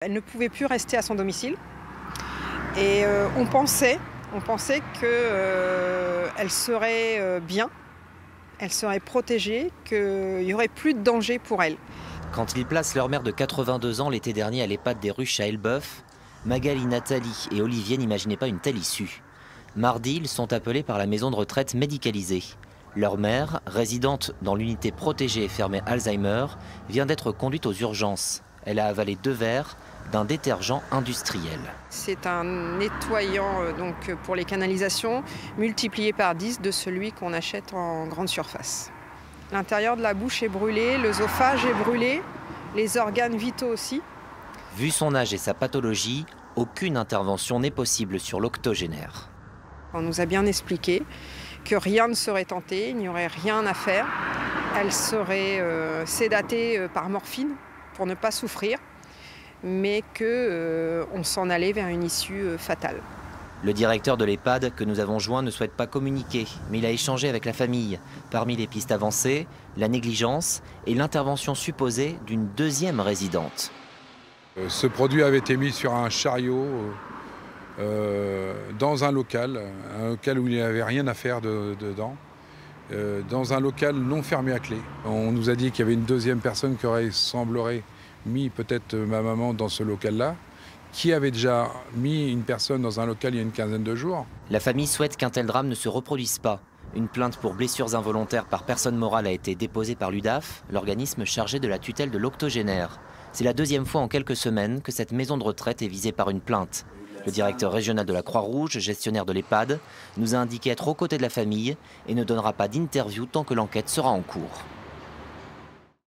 Elle ne pouvait plus rester à son domicile et on pensait qu'elle serait bien, elle serait protégée, qu'il n'y aurait plus de danger pour elle. Quand ils placent leur mère de 82 ans l'été dernier à l'EHPAD des Ruches à Elbeuf, Magali, Nathalie et Olivier n'imaginaient pas une telle issue. Mardi, ils sont appelés par la maison de retraite médicalisée. Leur mère, résidente dans l'unité protégée et fermée Alzheimer, vient d'être conduite aux urgences. Elle a avalé 2 verres d'un détergent industriel. C'est un nettoyant donc, pour les canalisations multiplié par 10 de celui qu'on achète en grande surface. L'intérieur de la bouche est brûlé, l'œsophage est brûlé, les organes vitaux aussi. Vu son âge et sa pathologie, aucune intervention n'est possible sur l'octogénaire. On nous a bien expliqué que rien ne serait tenté, il n'y aurait rien à faire. Elle serait sédatée par morphine pour ne pas souffrir, mais qu'on s'en allait vers une issue fatale. Le directeur de l'EHPAD que nous avons joint ne souhaite pas communiquer, mais il a échangé avec la famille. Parmi les pistes avancées, la négligence et l'intervention supposée d'une deuxième résidente. Ce produit avait été mis sur un chariot dans un local où il n'y avait rien à faire dedans, dans un local non fermé à clé. On nous a dit qu'il y avait une deuxième personne qui semblerait mis peut-être ma maman dans ce local-là, qui avait déjà mis une personne dans un local il y a une quinzaine de jours. La famille souhaite qu'un tel drame ne se reproduise pas. Une plainte pour blessures involontaires par personne morale a été déposée par l'UDAF, l'organisme chargé de la tutelle de l'octogénaire. C'est la deuxième fois en quelques semaines que cette maison de retraite est visée par une plainte. Le directeur régional de la Croix-Rouge, gestionnaire de l'EHPAD, nous a indiqué être aux côtés de la famille et ne donnera pas d'interview tant que l'enquête sera en cours.